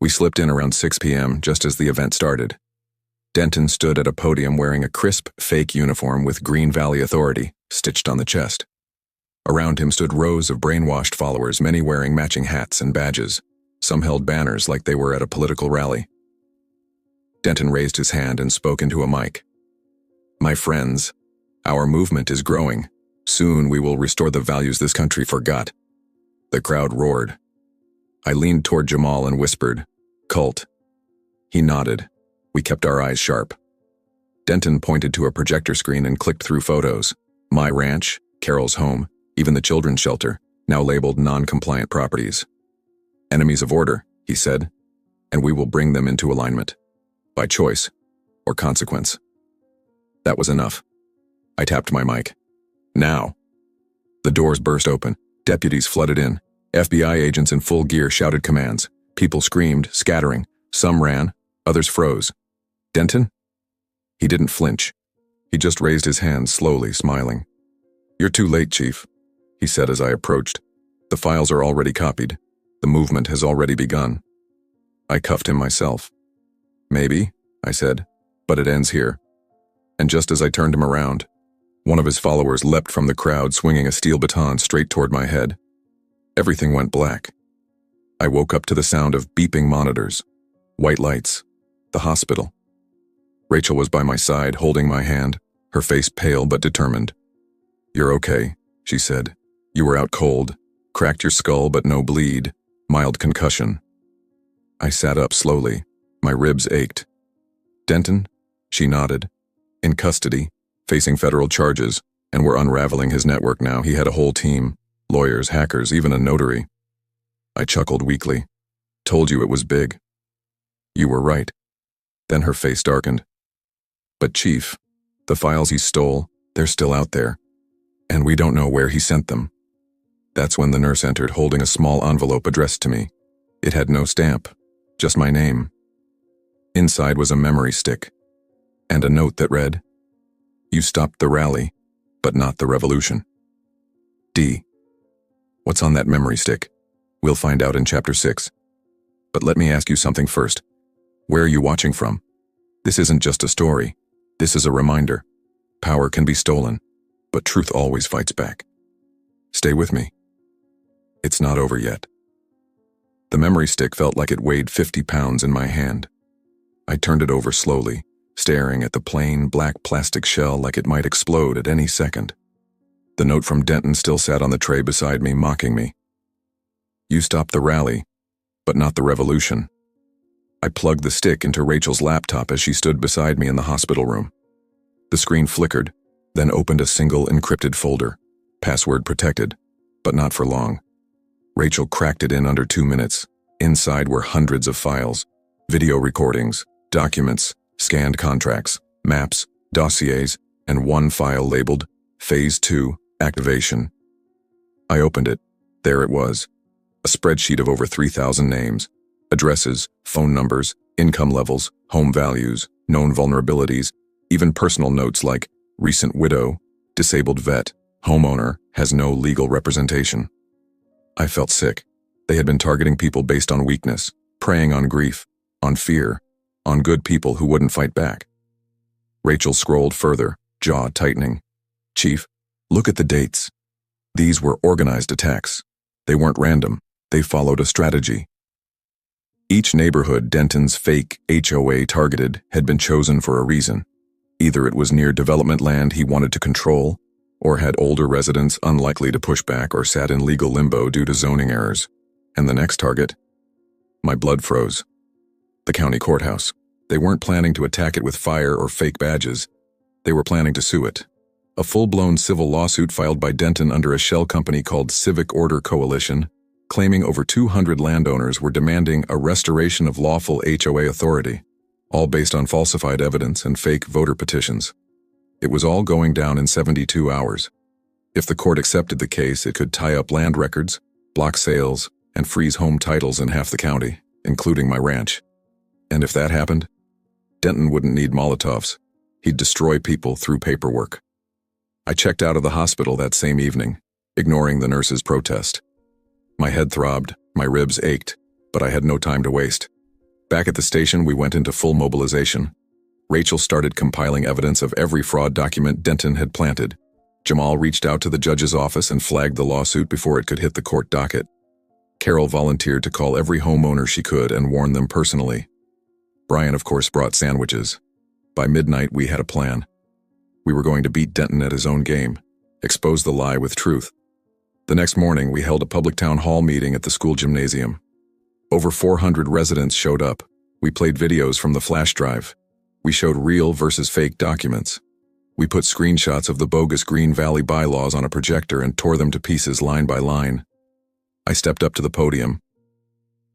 We slipped in around 6 p.m. just as the event started. Denton stood at a podium wearing a crisp, fake uniform with Green Valley Authority stitched on the chest. Around him stood rows of brainwashed followers, many wearing matching hats and badges. Some held banners like they were at a political rally. Denton raised his hand and spoke into a mic. "My friends, our movement is growing. Soon we will restore the values this country forgot." The crowd roared. I leaned toward Jamal and whispered, "Cult." He nodded. We kept our eyes sharp. Denton pointed to a projector screen and clicked through photos. My ranch, Carol's home, even the children's shelter, now labeled non-compliant properties. "Enemies of order," he said, "and we will bring them into alignment. By choice or consequence." That was enough. I tapped my mic. "Now." The doors burst open. Deputies flooded in. FBI agents in full gear shouted commands. People screamed, scattering. Some ran, others froze. "Denton?" He didn't flinch. He just raised his hand slowly, smiling. "You're too late, Chief," he said as I approached. "The files are already copied. The movement has already begun." I cuffed him myself. "Maybe," I said, "but it ends here." And just as I turned him around, one of his followers leapt from the crowd, swinging a steel baton straight toward my head. Everything went black. I woke up to the sound of beeping monitors, white lights, the hospital. Rachel was by my side, holding my hand, her face pale but determined. "You're okay," she said. "You were out cold, cracked your skull but no bleed, mild concussion." I sat up slowly. My ribs ached. "Denton?" She nodded. "In custody, facing federal charges, and we're unraveling his network now. He had a whole team, lawyers, hackers, even a notary." I chuckled weakly. "Told you it was big." "You were right." Then her face darkened. "But Chief, the files he stole, they're still out there, and we don't know where he sent them." That's when the nurse entered, holding a small envelope addressed to me. It had no stamp, just my name. Inside was a memory stick, and a note that read, "You stopped the rally, but not the revolution." D. What's on that memory stick? We'll find out in Chapter 6. But let me ask you something first. Where are you watching from? This isn't just a story. This is a reminder. Power can be stolen, but truth always fights back. Stay with me. It's not over yet. The memory stick felt like it weighed 50 pounds in my hand. I turned it over slowly, staring at the plain, black plastic shell like it might explode at any second. The note from Denton still sat on the tray beside me, mocking me. "You stopped the rally, but not the revolution." I plugged the stick into Rachel's laptop as she stood beside me in the hospital room. The screen flickered, then opened a single encrypted folder, password protected, but not for long. Rachel cracked it in under 2 minutes. Inside were hundreds of files, video recordings, documents, scanned contracts, maps, dossiers, and one file labeled Phase 2 Activation. I opened it. There it was, a spreadsheet of over 3,000 names, addresses, phone numbers, income levels, home values, known vulnerabilities, even personal notes like recent widow, disabled vet, homeowner, has no legal representation. I felt sick. They had been targeting people based on weakness, preying on grief, on fear, on good people who wouldn't fight back. Rachel scrolled further, jaw tightening. "Chief, look at the dates. These were organized attacks. They weren't random. They followed a strategy." Each neighborhood Denton's fake HOA targeted had been chosen for a reason. Either it was near development land he wanted to control, or had older residents unlikely to push back or sat in legal limbo due to zoning errors. And the next target? My blood froze. The county courthouse. They weren't planning to attack it with fire or fake badges. They were planning to sue it. A full-blown civil lawsuit filed by Denton under a shell company called Civic Order Coalition, claiming over 200 landowners were demanding a restoration of lawful HOA authority, all based on falsified evidence and fake voter petitions. It was all going down in 72 hours. If the court accepted the case, it could tie up land records, block sales, and freeze home titles in half the county, including my ranch. And if that happened, Denton wouldn't need Molotovs. He'd destroy people through paperwork. I checked out of the hospital that same evening, ignoring the nurse's protest. My head throbbed, my ribs ached, but I had no time to waste. Back at the station, we went into full mobilization. Rachel started compiling evidence of every fraud document Denton had planted. Jamal reached out to the judge's office and flagged the lawsuit before it could hit the court docket. Carol volunteered to call every homeowner she could and warn them personally. Brian, of course, brought sandwiches. By midnight, we had a plan. We were going to beat Denton at his own game, expose the lie with truth. The next morning, we held a public town hall meeting at the school gymnasium. Over 400 residents showed up. We played videos from the flash drive. We showed real versus fake documents. We put screenshots of the bogus Green Valley bylaws on a projector and tore them to pieces line by line. I stepped up to the podium.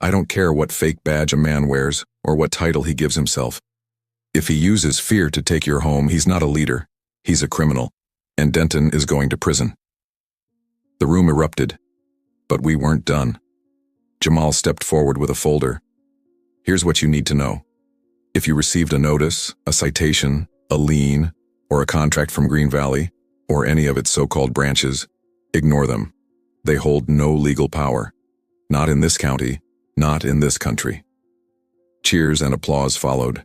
I don't care what fake badge a man wears or what title he gives himself. If he uses fear to take your home, he's not a leader. He's a criminal, and Denton is going to prison. The room erupted, but we weren't done. Jamal stepped forward with a folder. Here's what you need to know. If you received a notice, a citation, a lien, or a contract from Green Valley, or any of its so-called branches, ignore them. They hold no legal power. Not in this county, not in this country. Cheers and applause followed.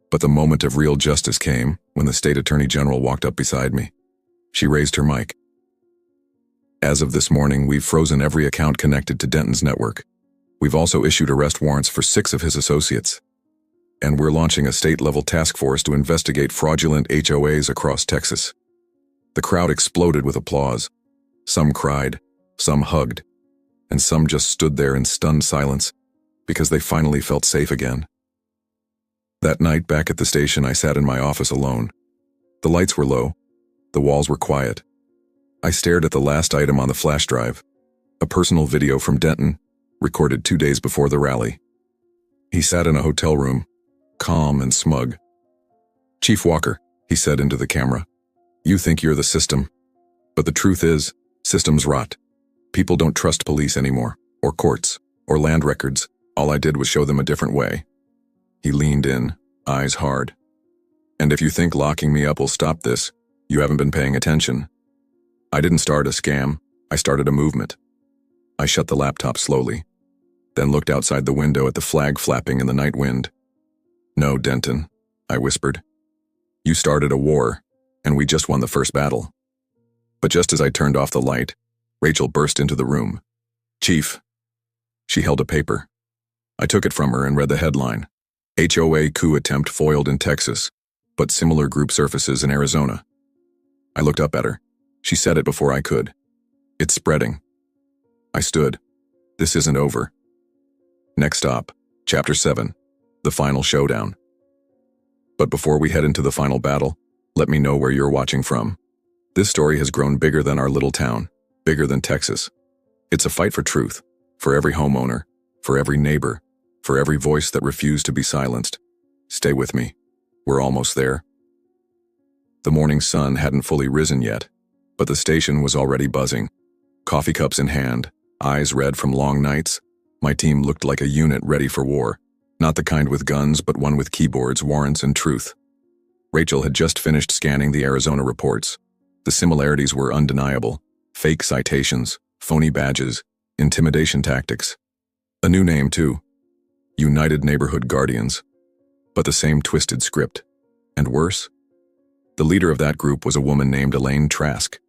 But the moment of real justice came when the state attorney general walked up beside me. She raised her mic. As of this morning, we've frozen every account connected to Denton's network. We've also issued arrest warrants for 6 of his associates. And we're launching a state-level task force to investigate fraudulent HOAs across Texas. The crowd exploded with applause. Some cried, some hugged, and some just stood there in stunned silence because they finally felt safe again. That night back at the station, I sat in my office alone. The lights were low. The walls were quiet. I stared at the last item on the flash drive, a personal video from Denton, recorded 2 days before the rally. He sat in a hotel room, calm and smug. "Chief Walker," he said into the camera, "you think you're the system. But the truth is, systems rot. People don't trust police anymore, or courts, or land records. All I did was show them a different way." He leaned in, eyes hard. "And if you think locking me up will stop this, you haven't been paying attention. I didn't start a scam, I started a movement." I shut the laptop slowly, then looked outside the window at the flag flapping in the night wind. "No, Denton," I whispered. "You started a war, and we just won the first battle." But just as I turned off the light, Rachel burst into the room. "Chief." She held a paper. I took it from her and read the headline. HOA coup attempt foiled in Texas, but similar group surfaces in Arizona. I looked up at her. She said it before I could. "It's spreading." I stood. This isn't over. Next stop, Chapter 7, the final showdown. But before we head into the final battle, let me know where you're watching from. This story has grown bigger than our little town, bigger than Texas. It's a fight for truth, for every homeowner, for every neighbor, for every voice that refused to be silenced. Stay with me. We're almost there. The morning sun hadn't fully risen yet, but the station was already buzzing. Coffee cups in hand, eyes red from long nights, my team looked like a unit ready for war. Not the kind with guns, but one with keyboards, warrants, and truth. Rachel had just finished scanning the Arizona reports. The similarities were undeniable. Fake citations, phony badges, intimidation tactics. A new name, too. United Neighborhood Guardians. But the same twisted script. And worse? The leader of that group was a woman named Elaine Trask,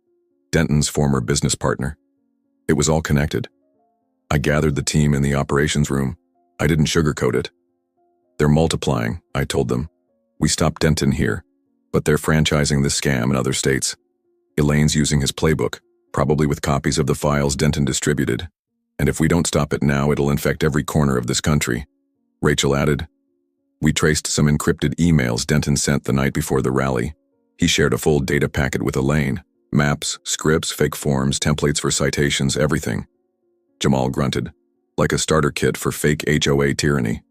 Denton's former business partner. It was all connected. I gathered the team in the operations room. I didn't sugarcoat it. "They're multiplying," I told them. "We stopped Denton here, but they're franchising this scam in other states. Elaine's using his playbook, probably with copies of the files Denton distributed. And if we don't stop it now, it'll infect every corner of this country." Rachel added, "We traced some encrypted emails Denton sent the night before the rally. He shared a full data packet with Elaine. Maps, scripts, fake forms, templates for citations, everything." Jamal grunted, "Like a starter kit for fake HOA tyranny."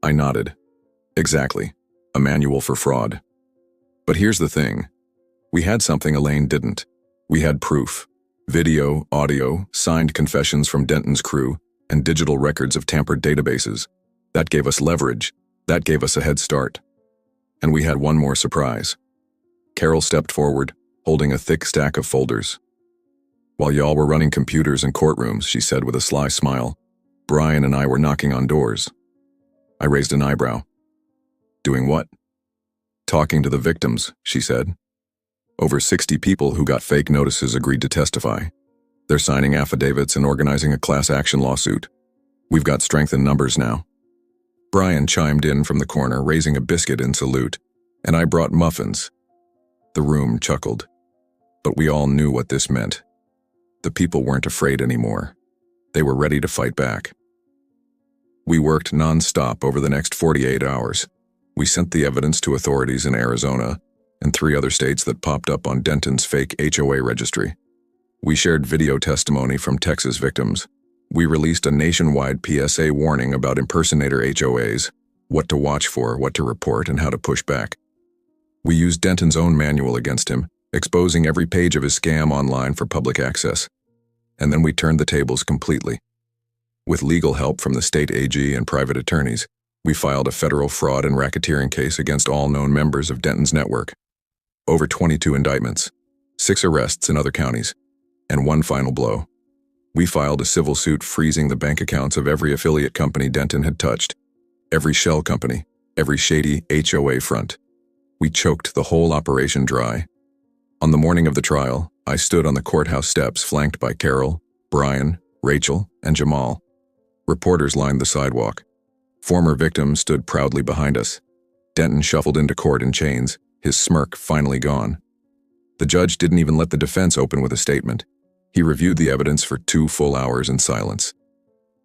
I nodded. "Exactly. A manual for fraud." But here's the thing. We had something Elaine didn't. We had proof. Video, audio, signed confessions from Denton's crew, and digital records of tampered databases. That gave us leverage. That gave us a head start. And we had one more surprise. Carol stepped forward, holding a thick stack of folders. "While y'all were running computers and courtrooms," she said with a sly smile, "Brian and I were knocking on doors." I raised an eyebrow. Doing what? Talking to the victims, she said. Over 60 people who got fake notices agreed to testify. They're signing affidavits and organizing a class action lawsuit. We've got strength in numbers now. Brian chimed in from the corner, raising a biscuit in salute, and I brought muffins. The room chuckled. But we all knew what this meant. The people weren't afraid anymore. They were ready to fight back. We worked non-stop over the next 48 hours. We sent the evidence to authorities in Arizona and 3 other states that popped up on Denton's fake HOA registry. We shared video testimony from Texas victims. We released a nationwide PSA warning about impersonator HOAs, what to watch for, what to report, and how to push back. We used Denton's own manual against him, exposing every page of his scam online for public access. And then we turned the tables completely. With legal help from the state AG and private attorneys, we filed a federal fraud and racketeering case against all known members of Denton's network. Over 22 indictments, 6 arrests in other counties, and one final blow. We filed a civil suit freezing the bank accounts of every affiliate company Denton had touched, every shell company, every shady HOA front. We choked the whole operation dry. On the morning of the trial, I stood on the courthouse steps flanked by Carol, Brian, Rachel, and Jamal. Reporters lined the sidewalk. Former victims stood proudly behind us. Denton shuffled into court in chains, his smirk finally gone. The judge didn't even let the defense open with a statement. He reviewed the evidence for 2 full hours in silence,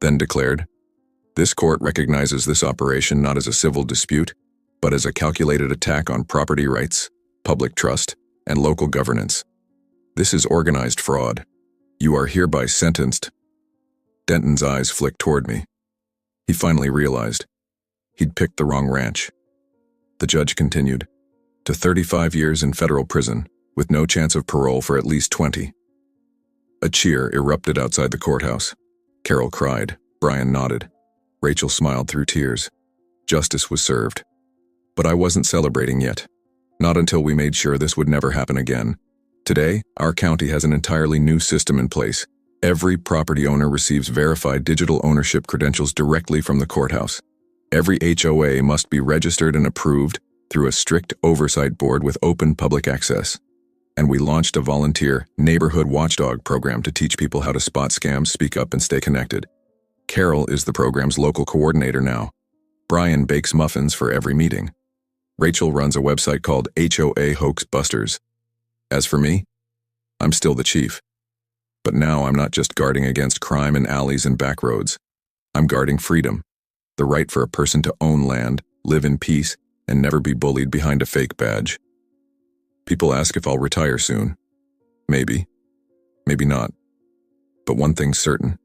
then declared, "This court recognizes this operation not as a civil dispute, but as a calculated attack on property rights, public trust, and local governance. This is organized fraud. You are hereby sentenced." Denton's eyes flicked toward me. He finally realized he'd picked the wrong ranch. The judge continued, "To 35 years in federal prison, with no chance of parole for at least 20. A cheer erupted outside the courthouse. Carol cried. Brian nodded. Rachel smiled through tears. Justice was served. But I wasn't celebrating yet. Not until we made sure this would never happen again. Today, our county has an entirely new system in place. Every property owner receives verified digital ownership credentials directly from the courthouse. Every HOA must be registered and approved through a strict oversight board with open public access. And we launched a volunteer neighborhood watchdog program to teach people how to spot scams, speak up, and stay connected. Carol is the program's local coordinator now. Brian bakes muffins for every meeting. Rachel runs a website called HOA Hoax Busters. As for me, I'm still the chief. But now I'm not just guarding against crime in alleys and back roads. I'm guarding freedom, the right for a person to own land, live in peace, and never be bullied behind a fake badge. People ask if I'll retire soon. Maybe. Maybe not. But one thing's certain.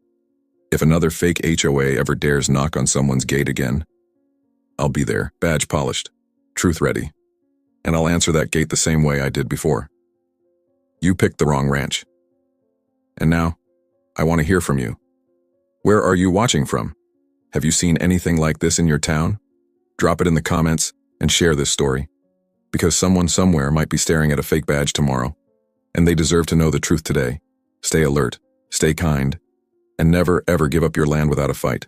If another fake HOA ever dares knock on someone's gate again, I'll be there, badge polished, truth ready. And I'll answer that gate the same way I did before. You picked the wrong ranch. And now, I want to hear from you. Where are you watching from? Have you seen anything like this in your town? Drop it in the comments and share this story. Because someone somewhere might be staring at a fake badge tomorrow, and they deserve to know the truth today. Stay alert, stay kind, and never ever give up your land without a fight.